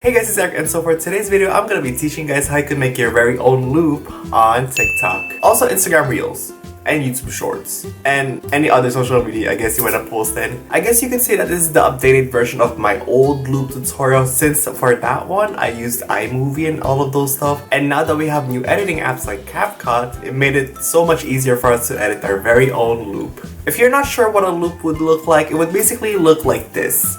Hey guys, it's Erick, and so for today's video, I'm gonna be teaching you guys how you can make your very own loop on TikTok. Also Instagram Reels, and YouTube Shorts, and any other social media I guess you wanna post in. I guess you could say that this is the updated version of my old loop tutorial, since for that one, I used iMovie and all of those stuff. And now that we have new editing apps like CapCut, it made it so much easier for us to edit our very own loop. If you're not sure what a loop would look like, it would basically look like this.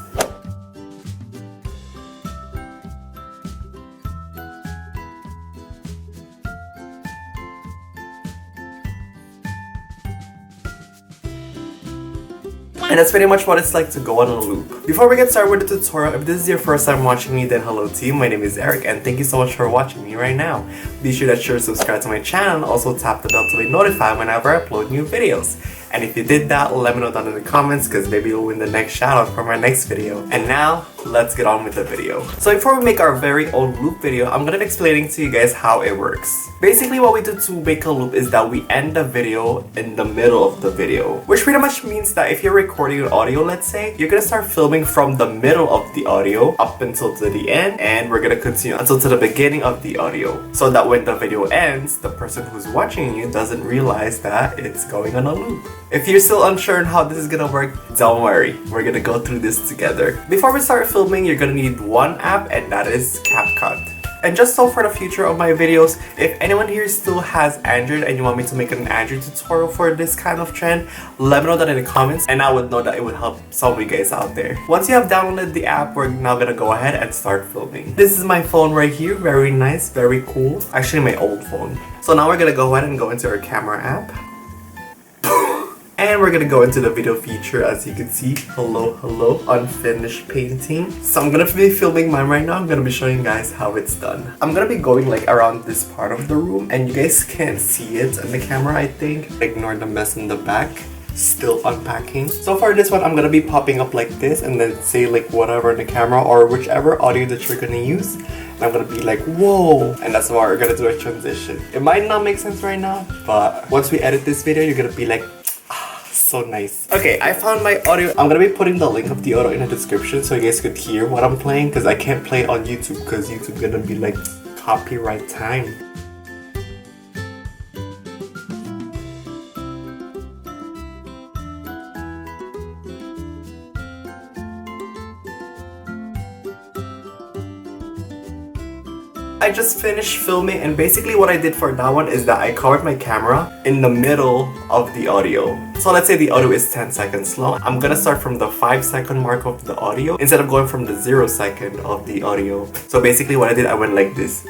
And that's pretty much what it's like to go on a loop. Before we get started with the tutorial, if this is your first time watching me, then hello team, my name is Erick and thank you so much for watching me right now. Be sure to subscribe to my channel and also tap the bell to be notified whenever I upload new videos. And if you did that, let me know down in the comments because maybe you'll win the next shoutout for my next video. And now, let's get on with the video. So before we make our very own loop video, I'm gonna be explaining to you guys how it works. Basically what we do to make a loop is that we end the video in the middle of the video. Which pretty much means that if you're recording an audio, let's say, you're gonna start filming from the middle of the audio up until to the end, and we're gonna continue until to the beginning of the audio. So that when the video ends, the person who's watching you doesn't realize that it's going on a loop. If you're still unsure on how this is gonna work, don't worry, we're gonna go through this together. Before we start filming, you're gonna need one app, and that is CapCut. And just so for the future of my videos, if anyone here still has Android and you want me to make an Android tutorial for this kind of trend, let me know that in the comments and I would know that it would help some of you guys out there. Once you have downloaded the app, we're now gonna go ahead and start filming. This is my phone right here, very nice, very cool. Actually my old phone. So now we're gonna go ahead and go into our camera app. And we're gonna go into the video feature. As you can see, hello, unfinished painting. So I'm gonna be filming mine right now. I'm gonna be showing you guys how it's done. I'm gonna be going like around this part of the room and you guys can't see it on the camera, I think. Ignore the mess in the back. Still unpacking. So for this one, I'm gonna be popping up like this and then say like whatever in the camera or whichever audio that you're gonna use. And I'm gonna be like, whoa! And that's why we're gonna do a transition. It might not make sense right now, but once we edit this video, you're gonna be like, so nice. Okay, I found my audio. I'm gonna be putting the link of the audio in the description so you guys could hear what I'm playing because I can't play it on YouTube because YouTube's gonna be like copyright time. I just finished filming and basically what I did for that one is that I covered my camera in the middle of the audio. So let's say the audio is 10 seconds long. I'm gonna start from the 5-second mark of the audio instead of going from the 0-second of the audio. So basically what I did, I went like this.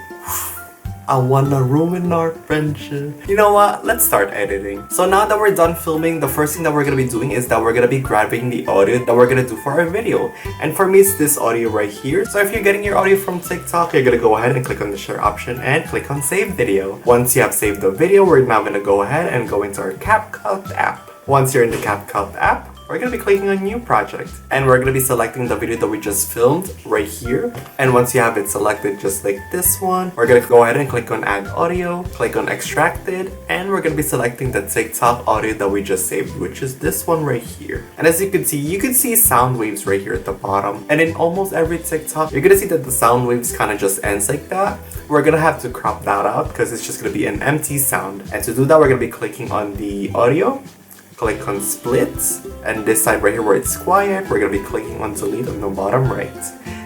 I wanna ruin our friendship. You know what? Let's start editing. So now that we're done filming, the first thing that we're gonna be doing is that we're gonna be grabbing the audio that we're gonna do for our video. And for me, it's this audio right here. So if you're getting your audio from TikTok, you're gonna go ahead and click on the share option and click on save video. Once you have saved the video, we're now gonna go ahead and go into our CapCut app. Once you're in the CapCut app, we're gonna be clicking on new project and we're gonna be selecting the video that we just filmed right here. And once you have it selected just like this one, we're gonna go ahead and click on add audio, click on extracted, and we're gonna be selecting the TikTok audio that we just saved, which is this one right here. And as you can see sound waves right here at the bottom. And in almost every TikTok, you're gonna see that the sound waves kind of just ends like that. We're gonna have to crop that out because it's just gonna be an empty sound. And to do that, we're gonna be clicking on the audio, click on split, and this side right here where it's quiet, we're gonna be clicking on delete on the bottom right.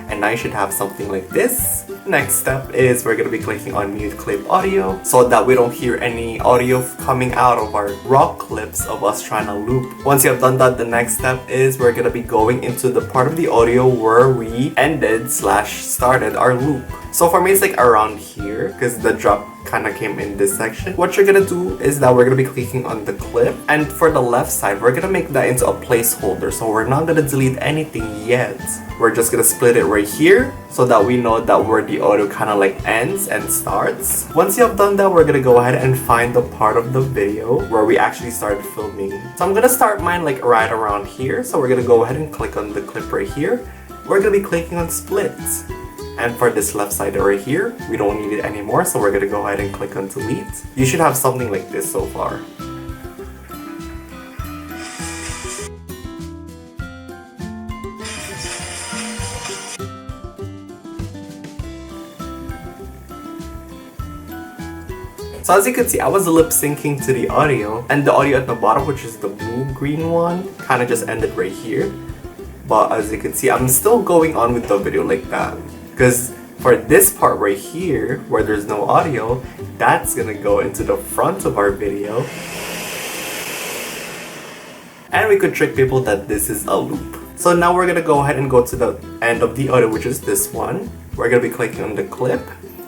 And now you should have something like this. Next step is we're gonna be clicking on mute clip audio so that we don't hear any audio coming out of our raw clips of us trying to loop. Once you have done that, the next step is we're gonna be going into the part of the audio where we ended/started our loop. So for me, it's like around here because the drop kind of came in this section. What you're gonna do is that we're gonna be clicking on the clip, and for the left side, we're gonna make that into a placeholder. So we're not gonna delete anything yet. We're just gonna split it right here so that we know that where the audio kind of like ends and starts. Once you have done that, we're gonna go ahead and find the part of the video where we actually started filming. So I'm gonna start mine like right around here. So we're gonna go ahead and click on the clip right here. We're gonna be clicking on split. And for this left side right here, we don't need it anymore, so we're gonna go ahead and click on delete. You should have something like this so far. So as you can see, I was lip syncing to the audio, and the audio at the bottom, which is the blue-green one, kind of just ended right here. But as you can see, I'm still going on with the video like that, because for this part right here, where there's no audio, that's gonna go into the front of our video. And we could trick people that this is a loop. So now we're gonna go ahead and go to the end of the audio, which is this one. We're gonna be clicking on the clip.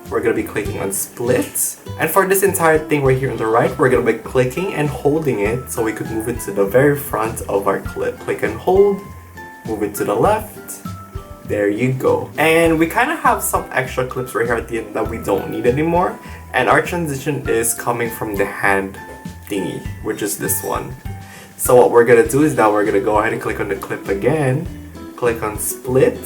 We're gonna be clicking on split. And for this entire thing right here on the right, we're gonna be clicking and holding it so we could move it to the very front of our clip. Click and hold, move it to the left. There you go. And we kind of have some extra clips right here at the end that we don't need anymore. And our transition is coming from the hand thingy, which is this one. So what we're gonna do is that we're gonna go ahead and click on the clip again, click on split,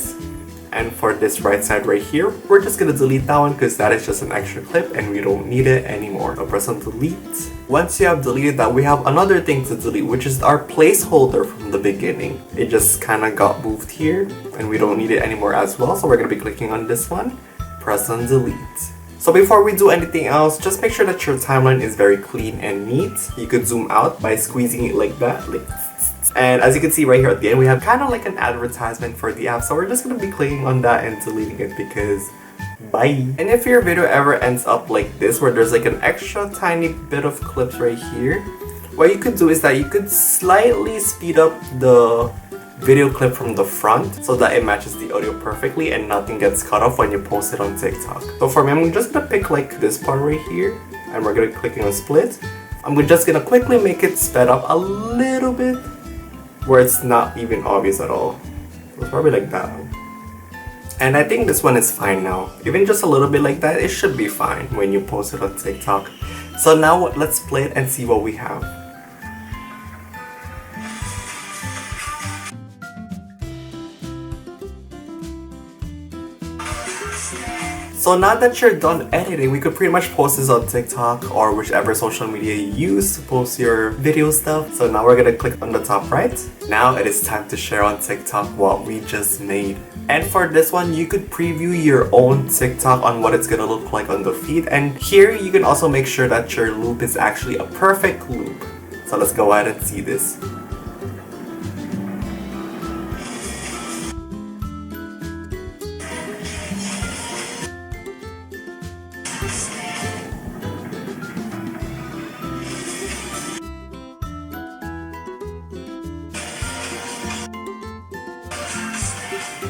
and for this right side right here, we're just gonna delete that one because that is just an extra clip and we don't need it anymore. So press on delete. Once you have deleted that, we have another thing to delete, which is our placeholder from the beginning. It just kind of got moved here and we don't need it anymore as well. So we're gonna be clicking on this one, press on delete. So before we do anything else, just make sure that your timeline is very clean and neat. You could zoom out by squeezing it like that. And as you can see right here at the end, we have kind of like an advertisement for the app. So we're just going to be clicking on that and deleting it because bye. And if your video ever ends up like this, where there's like an extra tiny bit of clips right here, what you could do is that you could slightly speed up the video clip from the front so that it matches the audio perfectly and nothing gets cut off when you post it on TikTok. So for me, I'm just gonna pick like this part right here and we're gonna clicking on split. I'm just gonna quickly make it sped up a little bit where it's not even obvious at all. So it's probably like that. And I think this one is fine now. Even just a little bit like that, it should be fine when you post it on TikTok. So now let's play it and see what we have. So now that you're done editing, we could pretty much post this on TikTok or whichever social media you use to post your video stuff. So now we're gonna click on the top right. Now it is time to share on TikTok what we just made. And for this one, you could preview your own TikTok on what it's gonna look like on the feed. And here you can also make sure that your loop is actually a perfect loop. So let's go ahead and see this.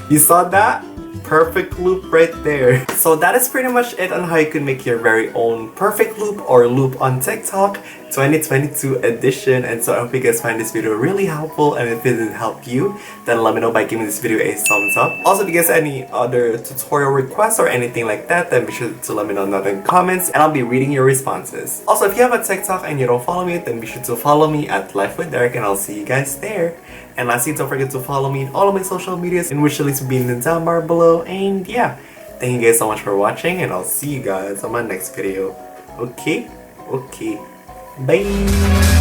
You saw that? Perfect loop right there. So that is pretty much it on how you can make your very own perfect loop or loop on TikTok 2022 edition. And so I hope you guys find this video really helpful, and if it did help you, then let me know by giving this video a thumbs up. Also, if you guys have any other tutorial requests or anything like that, then be sure to let me know in the comments and I'll be reading your responses. Also, if you have a TikTok and you don't follow me, then be sure to follow me at Life with Erick and I'll see you guys there. And lastly, don't forget to follow me in all of my social medias, in which the links will be in the down bar below. And yeah, thank you guys so much for watching, and I'll see you guys on my next video. Okay? Okay. Bye!